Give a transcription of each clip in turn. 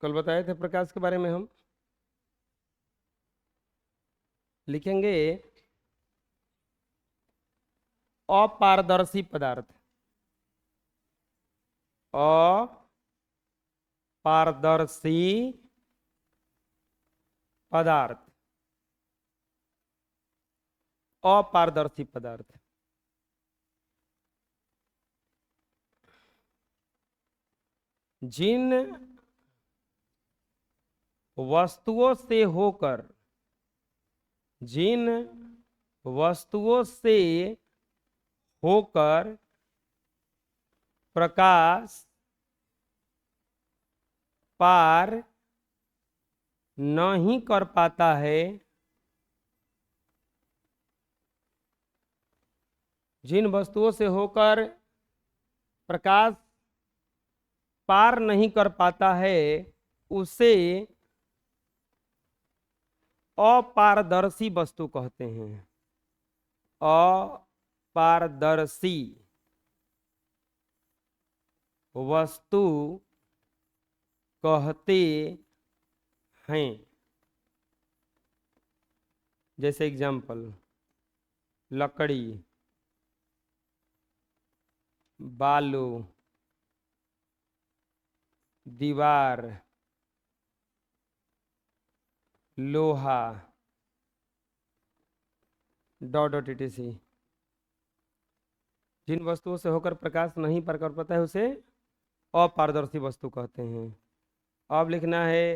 कल बताए थे प्रकाश के बारे में हम लिखेंगे अपारदर्शी पदार्थ। अपारदर्शी पदार्थ। अपारदर्शी पदार्थ। जिन वस्तुओं से होकर जिन वस्तुओं से होकर प्रकाश पार नहीं कर पाता है, जिन वस्तुओं से होकर प्रकाश पार नहीं कर पाता है उसे अपारदर्शी वस्तु कहते हैं। अपारदर्शी वस्तु कहते हैं। जैसे एग्जाम्पल, लकड़ी, बालू, दीवार, लोहा, etc। जिन वस्तुओं से होकर प्रकाश नहीं पार कर पाता है उसे अपारदर्शी वस्तु कहते हैं। अब लिखना है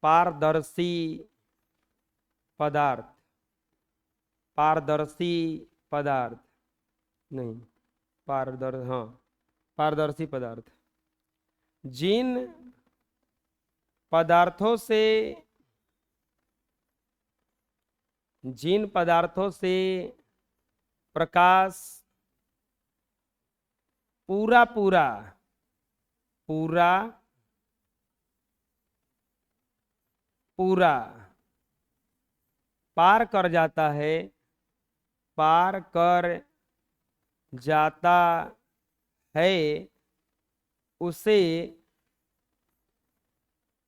पारदर्शी पदार्थ। पारदर्शी पदार्थ नहीं, पारदर्शी पदार्थ। जिन पदार्थों से प्रकाश पूरा पार कर जाता है उसे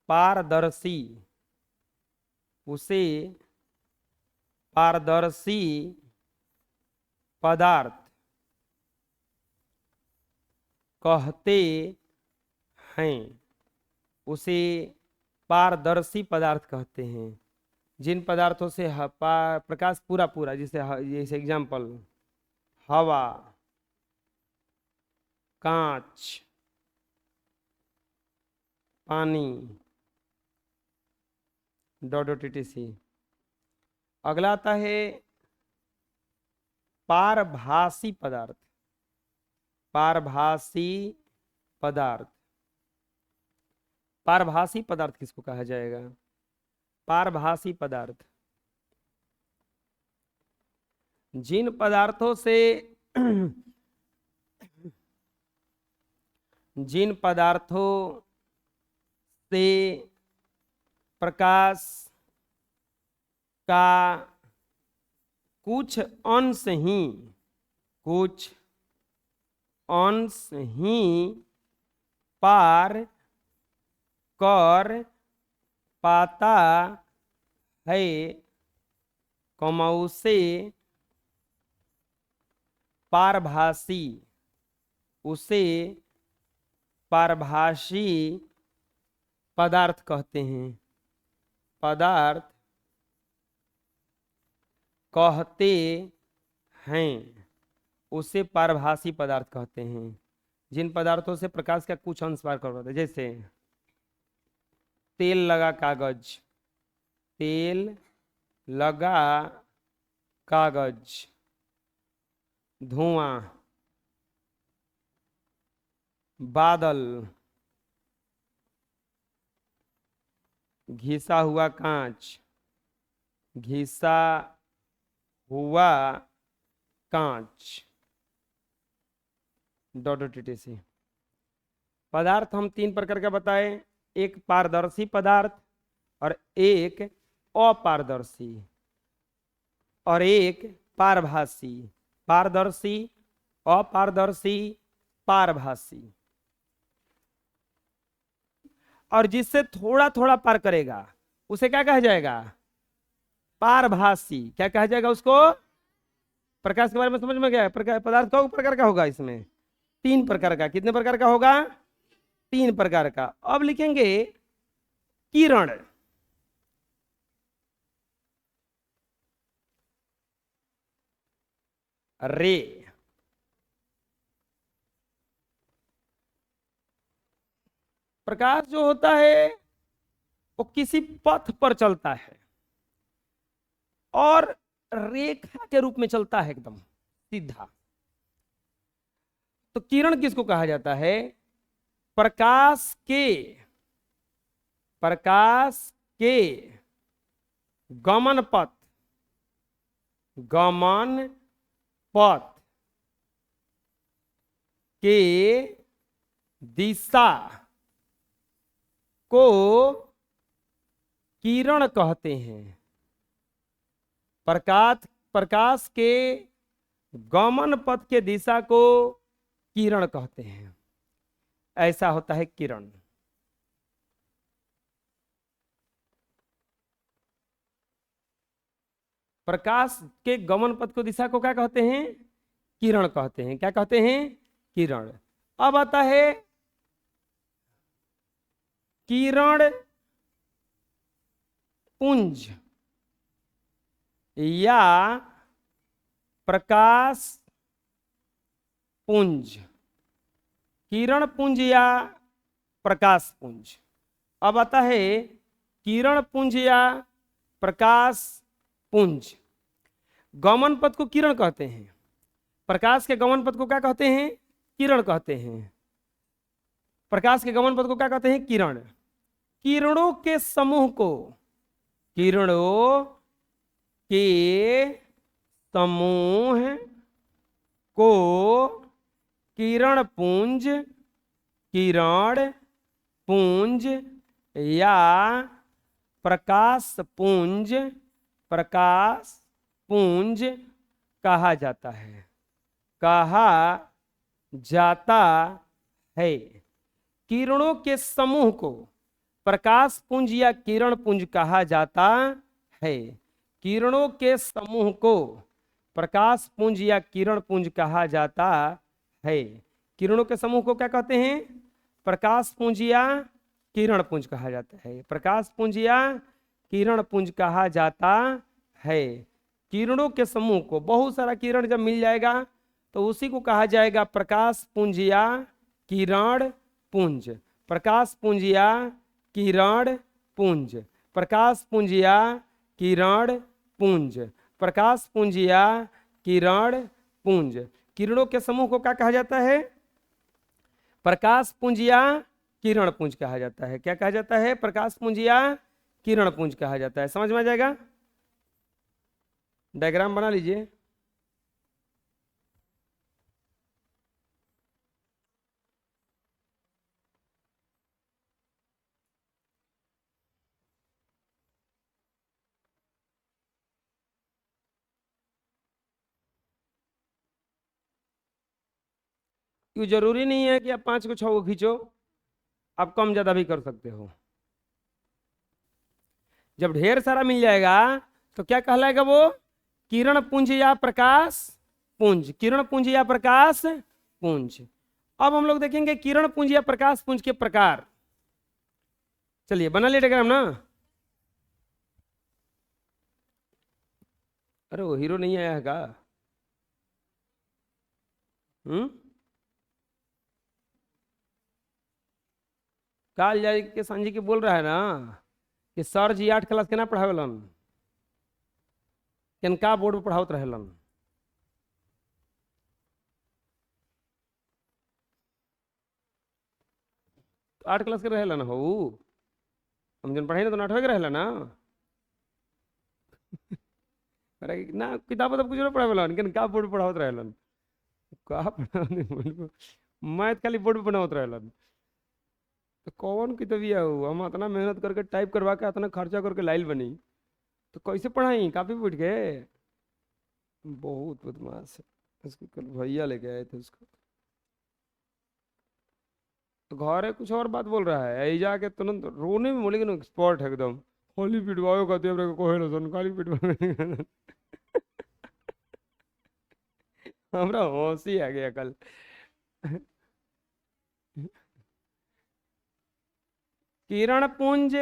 पारदर्शी पदार्थ कहते हैं। उसे पारदर्शी पदार्थ कहते हैं जिन पदार्थों से प्रकाश पूरा जैसे एग्जाम्पल, हवा, कांच, पानी, etc। अगला आता है पारभासी पदार्थ। पारभासी पदार्थ। पारभासी पदार्थ किसको कहा जाएगा? पारभासी पदार्थ जिन पदार्थों से प्रकाश का कुछ अंश ही पार कर पाता है, उसे पारभासी पदार्थ कहते हैं। उसे पारभासी पदार्थ कहते हैं जिन पदार्थों से प्रकाश का कुछ अंश पार कर पाता है। जैसे तेल लगा कागज, धुआं, बादल, घिसा हुआ कांच, etc। पदार्थ हम 3 प्रकार का बताए, एक पारदर्शी पदार्थ और एक अपारदर्शी और एक पारभासी। पारदर्शी, अपारदर्शी, पारभासी। और जिससे थोड़ा थोड़ा पार करेगा उसे क्या कहा जाएगा? पारभासी। क्या कहा जाएगा उसको? प्रकाश के बारे में समझ में गया? प्रकाश पदार्थ कौ प्रकार का होगा इसमें? 3 प्रकार का। कितने प्रकार का होगा? 3 प्रकार का। अब लिखेंगे किरण। रे। प्रकाश जो होता है वो किसी पथ पर चलता है और रेखा के रूप में चलता है, एकदम सीधा। तो किरण किसको कहा जाता है? प्रकाश के गमन पथ के दिशा को किरण कहते हैं। प्रकाश के गमन पथ के दिशा को किरण कहते हैं। ऐसा होता है किरण। प्रकाश के गमन पथ को दिशा को क्या कहते हैं? किरण कहते हैं। क्या कहते हैं? किरण। अब आता है किरण पुंज या प्रकाश पुंज। किरण पुंज या प्रकाश पुंज। अब आता है किरण पुंज या प्रकाश पुंज। गमन पथ को किरण कहते हैं। प्रकाश के गमन पथ को क्या कहते हैं? किरण कहते हैं। प्रकाश के गमन पथ को क्या कहते हैं? किरण। किरणों के समूह को किरण पुंज या प्रकाश पुंज कहा जाता है। किरणों के समूह को प्रकाश पुंज या किरण पुंज कहा जाता है। किरणों के समूह को प्रकाश पुंज या किरण पुंज कहा जाता है। किरणों के समूह को क्या कहते हैं? प्रकाश पुंज या किरण पुंज कहा जाता है। प्रकाश पुंज या किरण पुंज कहा जाता है। किरणों के समूह को, बहुत सारा किरण जब मिल जाएगा तो उसी को कहा जाएगा प्रकाश पुंज या किरण पुंज। प्रकाश पुंज या किरण पुंज। प्रकाश पुंज या किरण पुंज। प्रकाश पुंज या किरण पुंज। किरणों के समूह को क्या कहा जाता है? प्रकाश पुंज या किरण पुंज कहा जाता है। क्या कहा जाता है? प्रकाश पुंज या किरण पुंज कहा जाता है। समझ में आ जाएगा? डायग्राम बना लीजिए। ये जरूरी नहीं है कि आप 5 को 6 को खींचो, आप कम ज्यादा भी कर सकते हो। जब ढेर सारा मिल जाएगा तो क्या कहलाएगा वो? किरण पुंज या प्रकाश पुंज। किरण पुंज या प्रकाश पुंज। अब हम लोग देखेंगे किरण पुंज या प्रकाश पुंज के प्रकार। चलिए बना लिया डायग्राम ना। अरे वो हीरो नहीं आया है का? काल जाए के संजी के बोल रहा है ना कि सर जी 8 क्लास केना पढ़ावेलन, किनका बोर्ड पर पढ़ावत रहेलन। तो 8 क्लास के रहेला ना हो, हम जन पढ़ाई ना तो 8वें के रहेला ना। अरे ना किताब तो कुछ ना पढ़ावेलन, किनका बोर्ड पर पढ़ावत रहेलन। का पढ़ावे मैथ खाली बोर्ड पर बनावत रहेलन। तो कौन किताबिया हो? हम इतना मेहनत करके टाइप करवा के इतना खर्चा करके लाइल बनी, तो कैसे पढ़ाई? काफी बैठ गए। बहुत बदमाश है। उसको कल भैया लेके आए थे उसको। तो घर है कुछ और बात बोल रहा है, यही जाके तुरंत रोने में बोलेगी ना, स्पॉट है एकदम। होली पिटवाओ कहते हैं कोहे ना काली पिटवा। हमरा हंसी आ गया कल। किरण पुंज,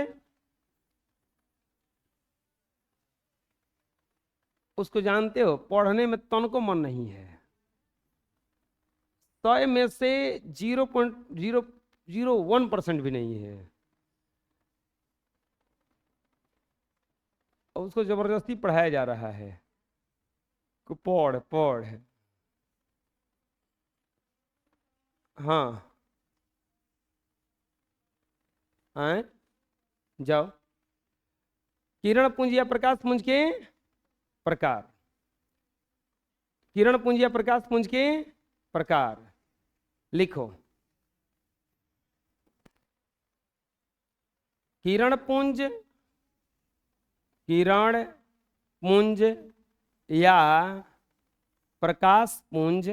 उसको जानते हो, पढ़ने में तनको मन नहीं है। 100 में से 0.001% भी नहीं है। और उसको जबरदस्ती पढ़ाया जा रहा है कि पढ़ पढ़। हाँ। आए, जाओ। किरण पुंज या प्रकाश पुंज के प्रकार। किरण पुंज या प्रकाश पुंज के प्रकार लिखो। किरण पुंज, किरण पुंज या प्रकाश पुंज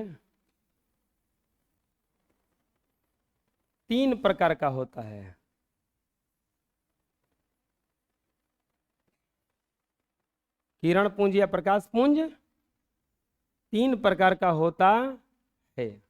3 प्रकार का होता है। किरण पुंज या प्रकाश पुंज 3 प्रकार का होता है।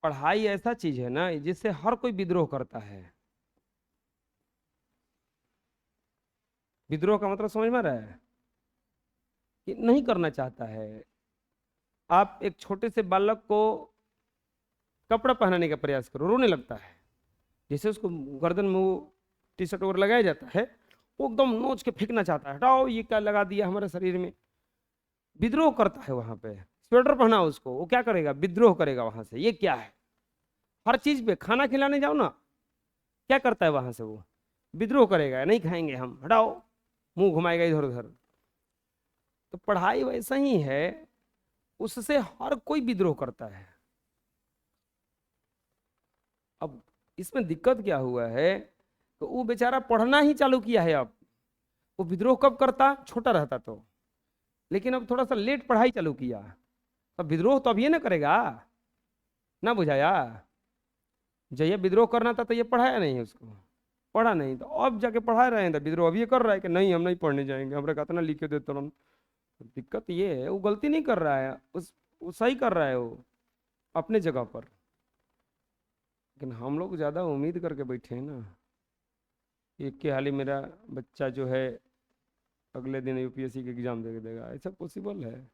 पढ़ाई ऐसा चीज है ना जिससे हर कोई विद्रोह करता है। विद्रोह का मतलब समझ में आ रहा है कि नहीं करना चाहता है। आप एक छोटे से बालक को कपड़ा पहनाने का प्रयास करो, रोने लगता है। जैसे उसको गर्दन में वो टी शर्ट वगैरह लगाया जाता है, वो एकदम नोच के फेंकना चाहता है, हटाओ ये क्या लगा दिया हमारे शरीर में। विद्रोह करता है वहां पे। स्वेटर पहना उसको, वो क्या करेगा, विद्रोह करेगा वहां से, ये क्या है। हर चीज पे, खाना खिलाने जाओ ना, क्या करता है वहां से, वो विद्रोह करेगा, नहीं खाएंगे हम, हटाओ, मुंह घुमाएगा इधर उधर। तो पढ़ाई वैसा ही है, उससे हर कोई विद्रोह करता है। अब इसमें दिक्कत क्या हुआ है, तो वो बेचारा पढ़ना ही चालू किया है। अब वो विद्रोह कब करता, छोटा रहता तो, लेकिन अब थोड़ा सा लेट पढ़ाई चालू किया, तब विद्रोह तो अब ये ना करेगा ना, बुझाया। जब विद्रोह करना था तो ये पढ़ाया नहीं उसको, पढ़ा नहीं, तो अब जाके पढ़ा रहे हैं तो विद्रोह अब ये कर रहा है कि नहीं हम नहीं पढ़ने जाएंगे, हमारे कितना लिखे दे तुरंत। दिक्कत ये है, वो गलती नहीं कर रहा है, वो सही कर रहा है वो अपने जगह पर। लेकिन हम लोग ज़्यादा उम्मीद करके बैठे हैं ना। एक के हाल ही मेरा बच्चा जो है अगले दिन यूपीएससी के एग्जाम दे देगा, ऐसा पॉसिबल है।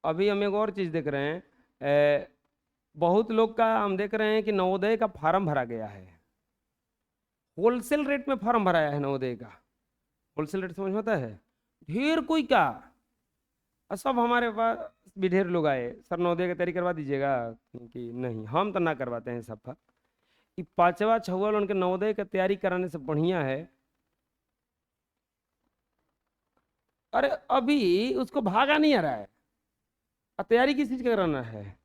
अभी हम एक और चीज़ देख रहे हैं, बहुत लोग का हम देख रहे हैं कि नवोदय का फार्म भरा गया है, होलसेल रेट में फार्म भराया है नवोदय का। होलसेल रेट समझ में आता है, ढेर कोई का। और सब हमारे पास भी ढेर लोग आए, सर नवोदय की तैयारी करवा दीजिएगा, कि नहीं हम तो ना करवाते हैं सब। ये 5वां 6वां उनके नवोदय की तैयारी कराने से बढ़िया है। अरे अभी उसको भागा नहीं आ रहा है, और तैयारी किस चीज का कराना है,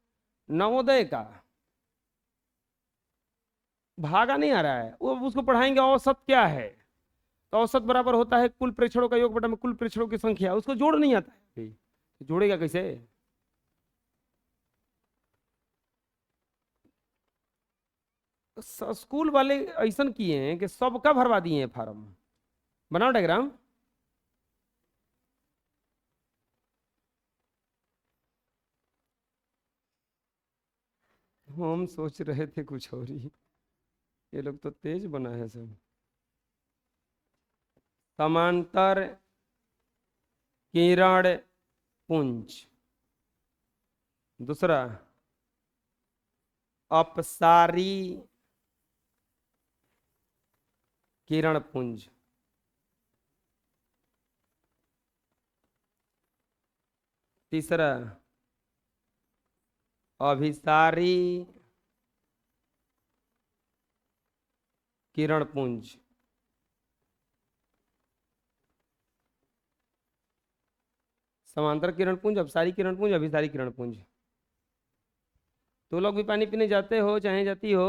नवोदय का। भागा नहीं आ रहा है, वो उसको पढ़ाएंगे औसत क्या है, तो औसत बराबर होता है कुल प्रेक्षणों का योग बटा में कुल प्रेक्षणों की संख्या, उसको जोड़ नहीं आता है अभी। तो जोड़ेगा कैसे। स्कूल वाले ऐसा किए हैं कि सबका भरवा दिए हैं फार्म। बनाओ डायग्राम। हम सोच रहे थे कुछ और ही, ये लोग तो तेज बना है सब। समांतर किरण पुंज। दूसरा अपसारी किरण पुंज। तीसरा अभिसारी किरण पुंज। समांतर किरण पुंज, अपसारी किरण पुंज, अभिसारी किरण पुंज। तो लोग भी पानी पीने जाते हो चाहे जाती हो,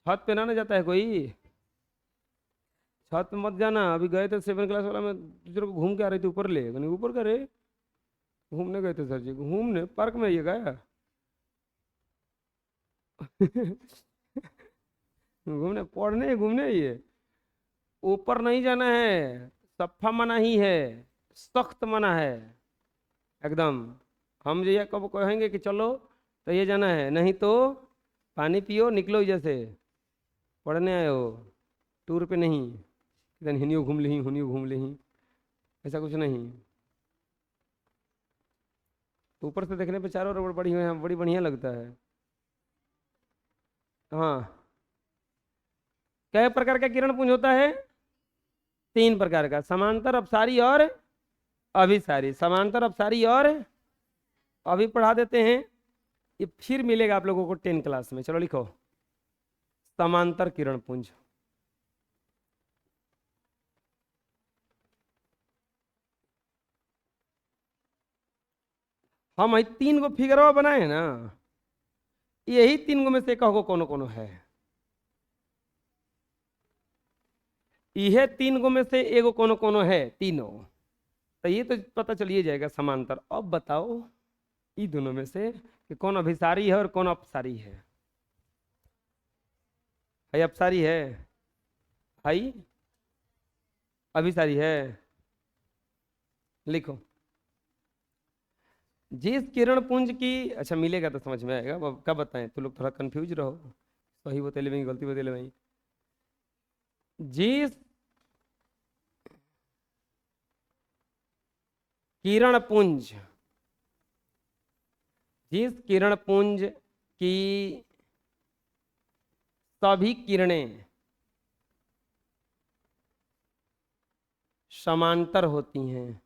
छत पे ना जाता है कोई? छत पे मत जाना। अभी गए थे 7 क्लास वाला में टीचर को घूम के आ रही थी ऊपर ले, मैंने ऊपर करे घूमने गए थे सर जी, घूमने पार्क में ये गया घूमने पढ़ने घूमने ये ऊपर नहीं जाना है, सफा मना ही है, सख्त मना है एकदम। हम जो ये कब कहेंगे कि चलो तो ये जाना है, नहीं तो पानी पियो निकलो जैसे पढ़ने आए हो, टूर पे नहीं। इधर हिनियो घूम ली हुनियो घूम ली, ऐसा कुछ नहीं। ऊपर से देखने पे चारों ओर बड़ी बड़ी बढ़िया लगता है। हाँ, कई प्रकार का किरण पुंज होता है? 3 प्रकार का, समांतर अपसारी और अभिसारी। समांतर अपसारी और अभी पढ़ा देते हैं, ये फिर मिलेगा आप लोगों को 10 क्लास में। चलो लिखो समांतर किरण पुंज। हम 3 गो फिगरवा बनाए हैं ना, यही 3 गो में से कहो कोनो कोनो है, यह 3 गो में से एगो कोनो कोनो है, तीनों। तो ये तो पता चलिए जाएगा समांतर। अब बताओ ये दोनों में से कि कौन अभिसारी है और कौन अपसारी है? भाई अपसारी है, भाई अभिसारी है। लिखो जिस किरण पुंज की, अच्छा मिलेगा तो समझ में आएगा, अब क्या बताएं, तो लोग थोड़ा कंफ्यूज रहो, सही बता ले गलती बता ले भाई। जिस किरण पुंज, जिस किरण पुंज की सभी किरणें समांतर होती हैं,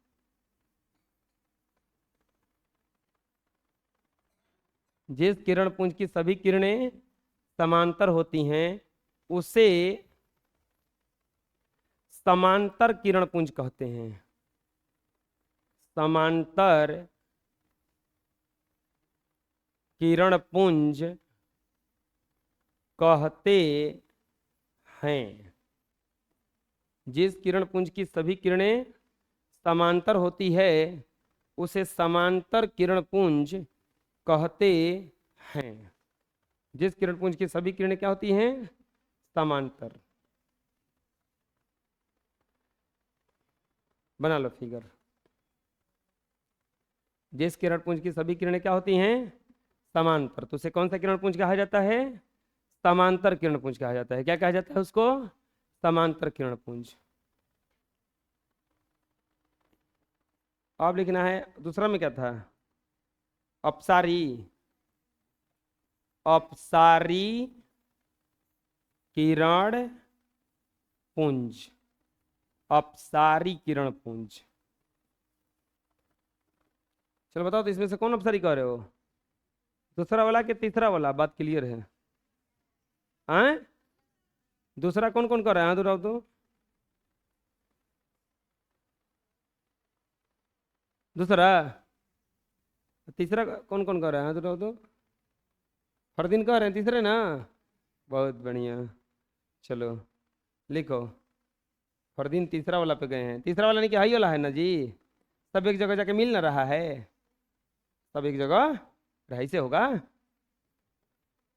जिस किरण पुंज की सभी किरणें समांतर होती हैं उसे समांतर किरण पुंज कहते हैं। समांतर किरण पुंज कहते हैं। जिस किरण पुंज की सभी किरणें समांतर होती है उसे समांतर किरण पुंज कहते हैं। जिस किरण पुंज की सभी किरणें क्या होती हैं? समांतर। बना लो फिगर। जिस किरण पुंज की सभी किरणें क्या होती हैं? समांतर। तो उसे कौन सा किरण पुंज कहा जाता है? समांतर किरण पुंज कहा जाता है। क्या कहा जाता है उसको? समांतर किरण पुंज। अब लिखना है दूसरा में क्या था? अपसारी। अपसारी किरण पुंज। अपसारी किरण पुंज। चलो बताओ तो इसमें से कौन अपसारी कह रहे हो? दूसरा वाला कि तीसरा वाला? बात क्लियर है? हैं? दूसरा कौन कौन कर रहा है? हाथ उठाओ तो। दूसरा। तीसरा कौन कौन कर रहा है? हाथ उठाओ तो। फरदीन कह रहे हैं तीसरे ना? बहुत बढ़िया। चलो लिखो। फरदीन तीसरा वाला पे गए हैं। तीसरा वाला नहीं कि हाई वाला है ना जी? सब एक जगह जाके मिल ना रहा है? सब एक जगह रही से होगा।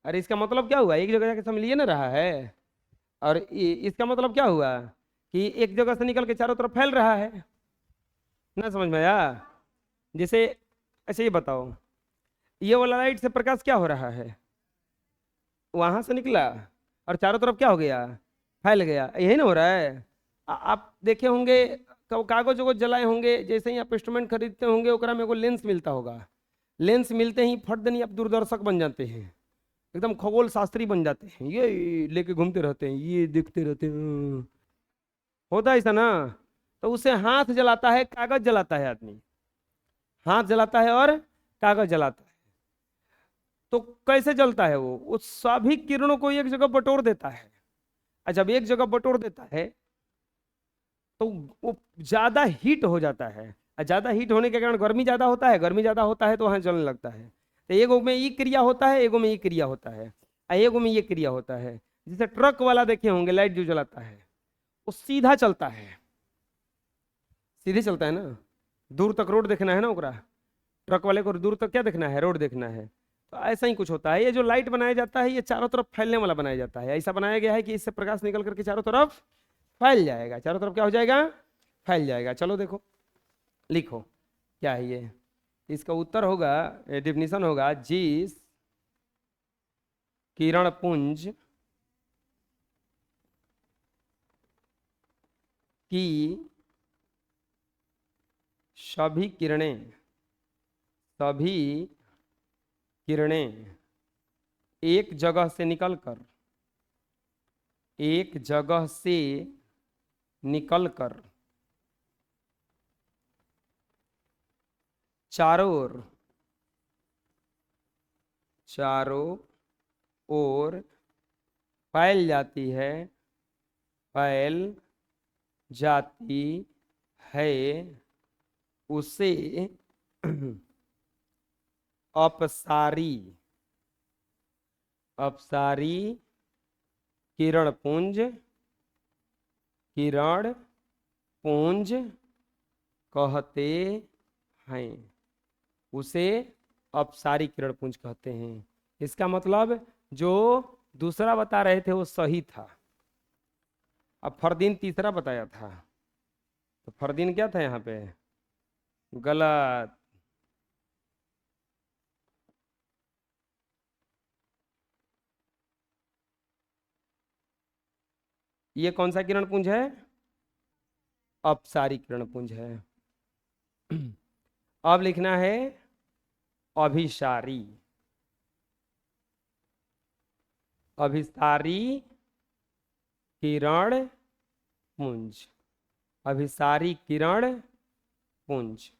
अरे इसका मतलब क्या हुआ? एक जगह जाके सब मिलिए ना रहा है। और इसका मतलब क्या हुआ कि एक जगह से निकल के चारों तरफ फैल रहा है ना? समझ में आया? जैसे ऐसे ये बताओ, ये वाला लाइट से प्रकाश क्या हो रहा है? वहां से निकला और चारों तरफ क्या हो गया? फैल गया। यही ना हो रहा है? आप देखे होंगे कागज वगज जलाए होंगे, जैसे ही आप इंस्ट्रूमेंट खरीदते होंगे ओकरा में एगो लेंस मिलता होगा, लेंस मिलते ही फट देनी आप दूरदर्शक बन जाते हैं, एकदम खगोल शास्त्री बन जाते हैं, ये लेके घूमते रहते हैं, ये देखते रहते हैं, होता है ऐसा ना। तो उसे हाथ जलाता है, कागज जलाता है आदमी, हाथ जलाता है और कागज जलाता है। तो कैसे जलता है वो सभी किरणों को एक जगह बटोर देता है, और जब एक जगह बटोर देता है तो वो ज्यादा हीट हो जाता है, और ज्यादा हीट होने के कारण गर्मी ज्यादा होता है, गर्मी ज्यादा होता है तो वहां जलने लगता है। तो एगो में ये क्रिया होता है, एगो में ये क्रिया होता है, और एगो में ये क्रिया होता है। जैसे ट्रक वाला देखे होंगे, लाइट जो जलाता है वो सीधा चलता है, सीधे चलता है ना, दूर तक रोड देखना है ना ओकरा, ट्रक वाले को दूर तक क्या देखना है, रोड देखना है। तो ऐसा ही कुछ होता है, ये जो लाइट बनाया जाता है ये चारों तरफ फैलने वाला बनाया जाता है, ऐसा बनाया गया है कि इससे प्रकाश निकल करके चारों तरफ फैल जाएगा, चारों तरफ क्या हो जाएगा, फैल जाएगा। चलो देखो, लिखो क्या है ये, इसका उत्तर होगा, डिफिनीशन होगा, जिस किरण पुंज की सभी किरणें एक जगह से निकलकर चारों ओर फैल जाती है, उसे अपसारी किरण पुंज कहते हैं, उसे अपसारी किरण पुंज कहते हैं। इसका मतलब जो दूसरा बता रहे थे वो सही था, अब फरदीन तीसरा बताया था, तो फरदीन क्या था यहाँ पे, गलत। ये कौन सा किरण पुंज है, अपसारी किरण पुंज है। अब लिखना है अभिसारी किरण पुंज, अभिसारी किरण पुंज।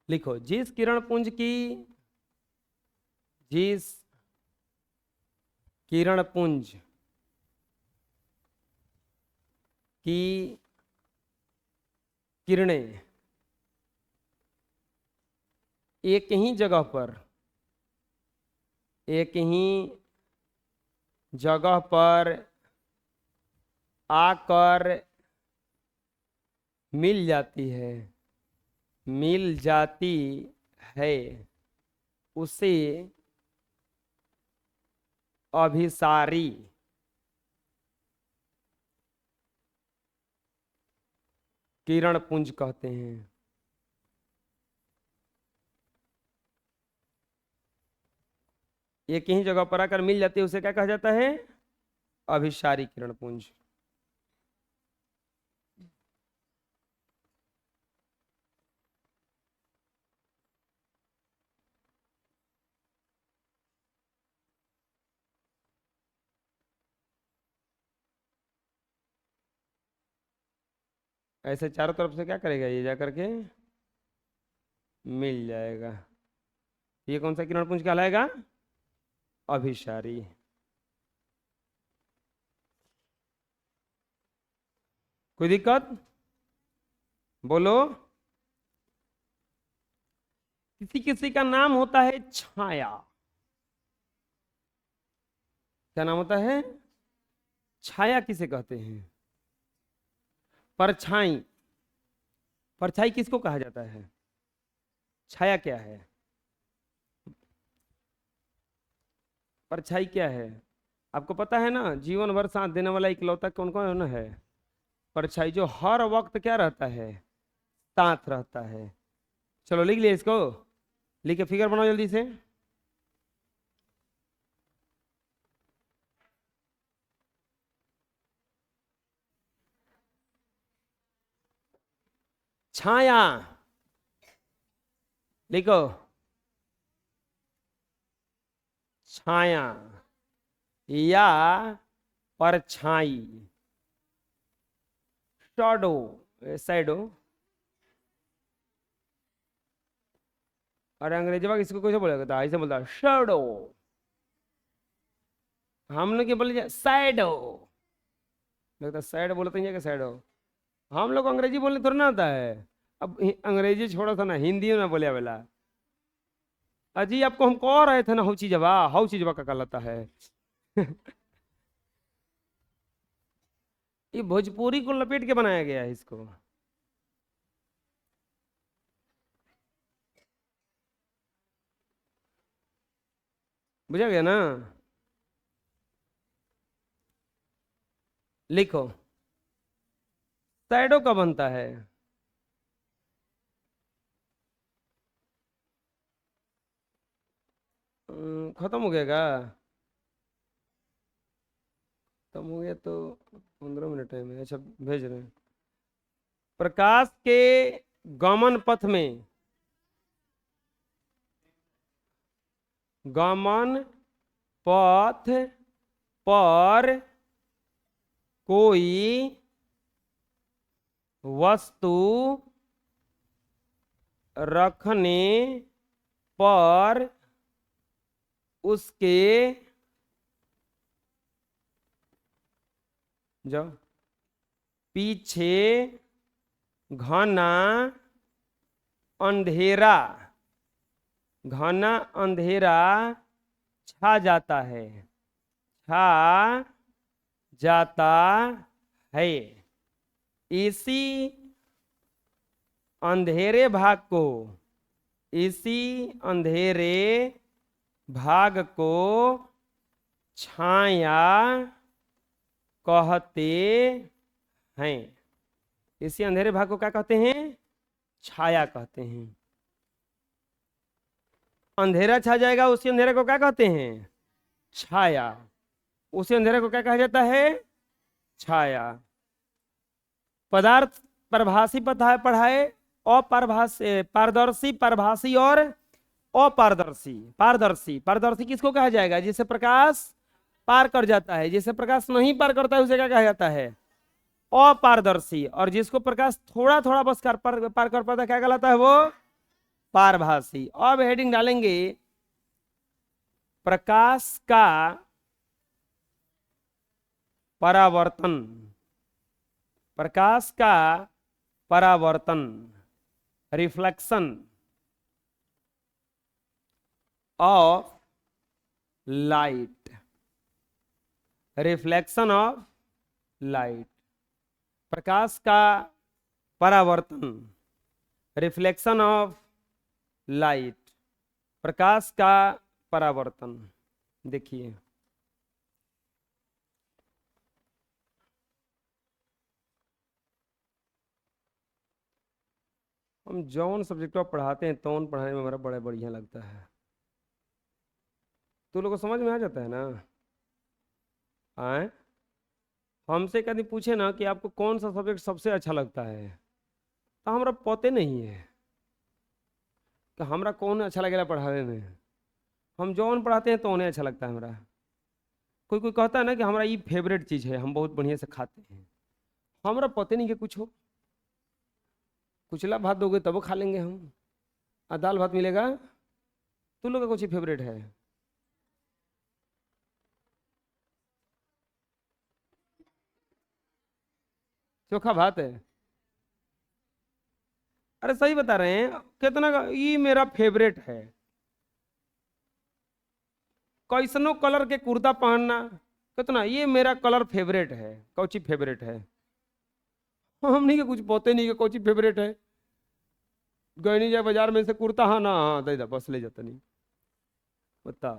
लिखो, जिस किरण पुंज की किरणें एक ही जगह पर आकर मिल जाती है उसे अभिसारी किरण पुंज कहते हैं। एक ही जगह पर आकर मिल जाती है उसे क्या कहा जाता है, अभिसारी किरण पुंज। ऐसे चारों तरफ से क्या करेगा, ये जाकर के मिल जाएगा, ये कौन सा किरण पुंज कहलाएगा, अभिसारी। कोई दिक्कत, बोलो। किसी किसी का नाम होता है छाया, क्या नाम होता है, छाया किसे कहते हैं, परछाई। परछाई किसको कहा जाता है, छाया क्या है, परछाई क्या है, आपको पता है ना, जीवन भर साथ देने वाला इकलौता कौन कौन है, परछाई, जो हर वक्त क्या रहता है, साथ रहता है। चलो लिख लिया इसको, लिख के फिगर बनाओ जल्दी से। छाया, लिखो छाया या परछाई, शैडो, शैडो। और अंग्रेजी में इसको कैसे बोला जाता है? ऐसे बोलता है शैडो। हम लोग क्या बोले? सैडो। लगता है सैड बोलते हैं क्या? सैडो। हम लोग को अंग्रेजी बोलने थोड़ा ना आता है। अब अंग्रेजी छोड़ा था ना, हिंदी में ना बोले वाला। अजी आपको हम कह रहे थे ना, हाउ चीजवा का कहलाता है। ये भोजपुरी को लपेट के बनाया गया है इसको। बुझा गया ना? लिखो शैडो का बनता है। खत्म हो गया क्या? खत्म हो गया तो 15 मिनट टाइम है। अच्छा भेज रहे हैं। प्रकाश के गमन पथ में, गमन पथ पर कोई वस्तु रखने पर उसके जो पीछे घना अंधेरा, घना अंधेरा छा जाता है, छा जाता है। इसी अंधेरे भाग को, इसी अंधेरे भाग को छाया कहते हैं। इसी अंधेरे भाग को क्या कहते हैं? छाया कहते हैं। अंधेरा छा जाएगा, उसी अंधेरे को क्या कहते हैं? छाया। उसी अंधेरे को क्या कहा जाता है? छाया। पदार्थ परभाषी पढ़ाए, अपरभाषी, पारदर्शी, परभाषी और अपारदर्शी। पारदर्शी, पारदर्शी किसको कहा जाएगा? जिसे प्रकाश पार कर जाता है। जिसे प्रकाश नहीं पार करता है उसे क्या कहा जाता है? अपारदर्शी। और जिसको प्रकाश थोड़ा थोड़ा बस पार कर पाता है, क्या कहलाता है वो? पारभाषी। अब हेडिंग डालेंगे प्रकाश का परावर्तन, प्रकाश का परावर्तन, reflection of light, reflection of light. प्रकाश का परावर्तन, रिफ्लेक्शन ऑफ लाइट, प्रकाश का परावर्तन। देखिए हम जौन सब्जेक्ट पढ़ाते हैं तौन पढ़ाने में हमारा बड़ा बढ़िया लगता है। तो लोगों को समझ में आ जाता है ना? आए हमसे कभी पूछे ना कि आपको कौन सा सब्जेक्ट सबसे अच्छा लगता है, तो हमारा पते नहीं है कि हमरा कौन अच्छा लगेगा पढ़ावे में। हम जौन पढ़ाते हैं तो उन्हें अच्छा लगता है हमारा। कोई कोई कहता है ना कि हमारा ये फेवरेट चीज़ है, हम बहुत बढ़िया से खाते हैं। हमारा पते नहीं कि कुछ हो। कुचला भात दोगे तब खा लेंगे हम, और दाल भात मिलेगा तो लोग का कुछ फेवरेट है। चोखा भात है। अरे सही बता रहे हैं, कितना ये मेरा फेवरेट है। कैसनो कलर के कुर्ता पहनना, कितना ये मेरा कलर फेवरेट है। कौची फेवरेट है? हम नहीं के कुछ पोते नहीं के कौची फेवरेट है। गए नहीं जाए बाजार में से कुर्ता, हाँ ना हाँ दे बस ले जाता नहीं। बता,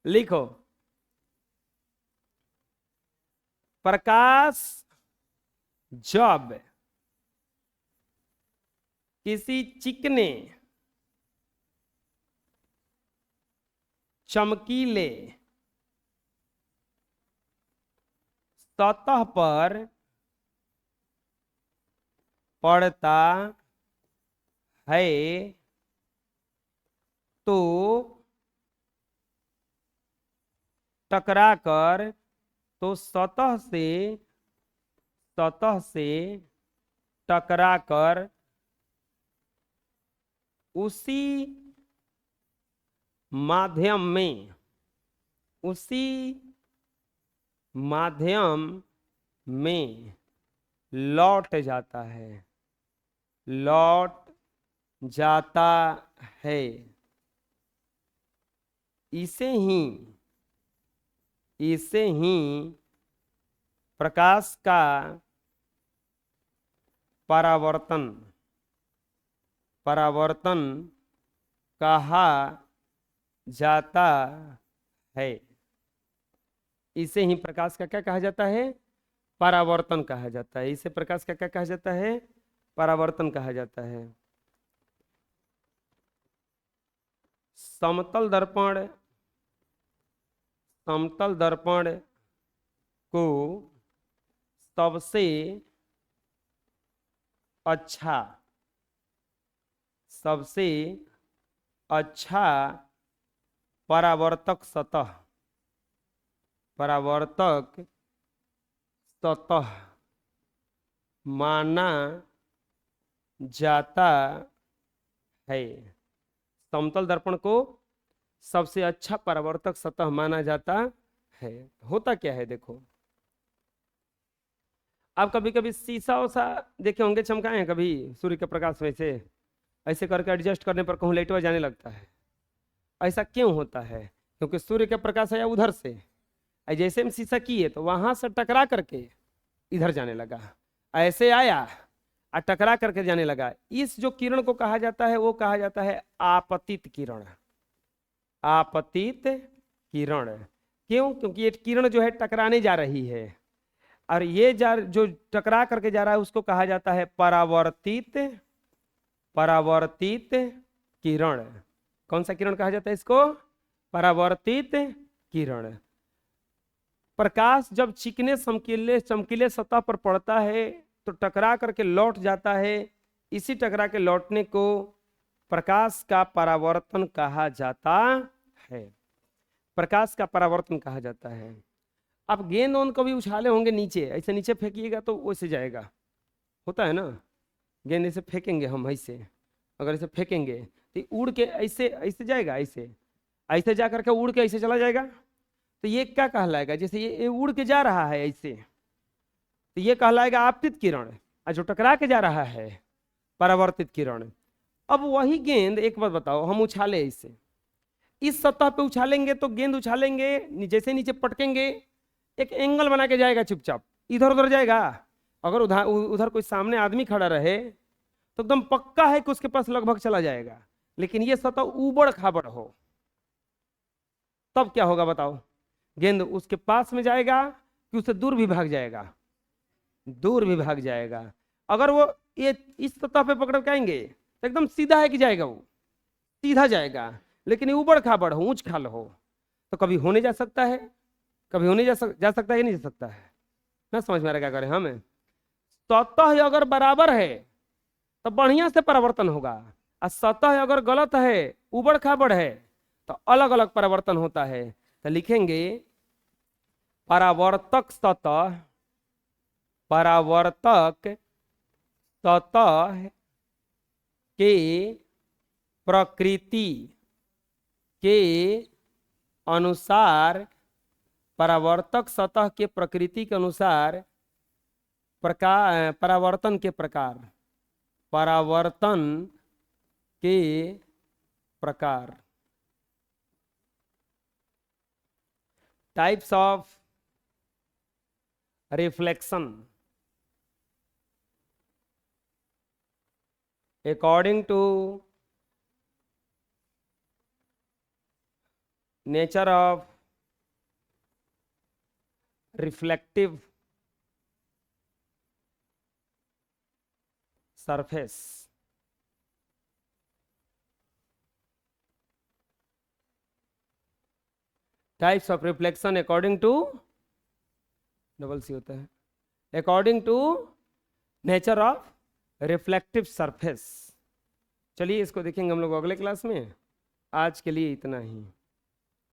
लिखो प्रकाश जब किसी चिकने चमकीले सतह पर पड़ता है तो टकराकर, तो सतह से टकराकर उसी माध्यम में, उसी माध्यम में लौट जाता है, लौट जाता है। इसे ही प्रकाश का परावर्तन कहा जाता है। इसे ही प्रकाश का क्या कहा जाता है? परावर्तन कहा जाता है। इसे प्रकाश का क्या कहा जाता है? परावर्तन कहा जाता है। समतल दर्पण को सबसे अच्छा परावर्तक सतह माना जाता है। समतल दर्पण को सबसे अच्छा परावर्तक सतह माना जाता है। होता क्या है देखो, आप कभी कभी शीशा वसा देखे होंगे, चमकाए हैं कभी सूर्य के प्रकाश में से ऐसे करके एडजस्ट करने पर कहूँ लाइटवा जाने लगता है। ऐसा क्यों होता है? क्योंकि सूर्य का प्रकाश आया उधर से, जैसे हम शीशा किए तो वहां से टकरा करके इधर जाने लगा, ऐसे आया और टकरा करके जाने लगा। इस जो किरण को कहा जाता है वो कहा जाता है आपतित किरण। आपतित किरण क्यों? क्योंकि ये किरण जो है टकराने जा रही है, और ये जो टकरा करके जा रहा है उसको कहा जाता है परावर्तित किरण। कौन सा किरण कहा जाता है इसको? परावर्तित किरण। प्रकाश जब चिकने चमकीले सतह पर पड़ता है तो टकरा करके लौट जाता है। इसी टकरा के लौटने को प्रकाश का परावर्तन कहा जाता है। प्रकाश का परावर्तन कहा जाता है। आप गेंद ओंद कभी उछाले होंगे नीचे, ऐसे नीचे फेंकिएगा तो वैसे जाएगा, होता है ना। गेंद ऐसे फेंकेंगे हम, ऐसे अगर ऐसे फेंकेंगे तो उड़ के ऐसे ऐसे जाएगा, ऐसे जा करके उड़ के ऐसे चला जाएगा। तो ये क्या कहलाएगा? जैसे ये उड़ के जा रहा है ऐसे, तो ये कहलाएगा आपतित किरण, और जो टकरा के जा रहा है परावर्तित किरण। अब वही गेंद, एक बात बताओ, हम उछाले इसे, इस सतह पे उछालेंगे तो गेंद उछालेंगे, जैसे नीचे पटकेंगे एक एंगल बना के जाएगा, चुपचाप इधर उधर जाएगा। अगर उधर कोई सामने आदमी खड़ा रहे तो एकदम पक्का है कि उसके पास लगभग चला जाएगा। लेकिन ये सतह ऊबड़ खाबड़ हो तब क्या होगा बताओ? गेंद उसके पास में जाएगा कि उससे दूर भी भाग जाएगा? दूर भी भाग जाएगा। अगर वो ये इस सतह पे पकड़ के आएंगे तो एकदम सीधा है कि जाएगा, वो सीधा जाएगा। लेकिन ये ऊबड़ खाबड़ हो, ऊंच खाल हो, तो कभी होने जा सकता है, कभी होने जा सकता है कि नहीं जा सकता है। ना समझ में आ रहा क्या करें हमें? सतह अगर बराबर है तो बढ़िया से परावर्तन होगा, और सतह अगर गलत है, ऊबड़ खाबड़ है, तो अलग अलग परावर्तन होता है। तो लिखेंगे परावर्तक सतह के प्रकृति के अनुसार, परावर्तक सतह के प्रकृति के अनुसार परावर्तन के प्रकार types of reflection according to nature of reflective surface. Types of reflection according to double C होता है, according to nature of reflective surface. चलिए इसको देखेंगे हम लोग अगले क्लास में। आज के लिए इतना ही।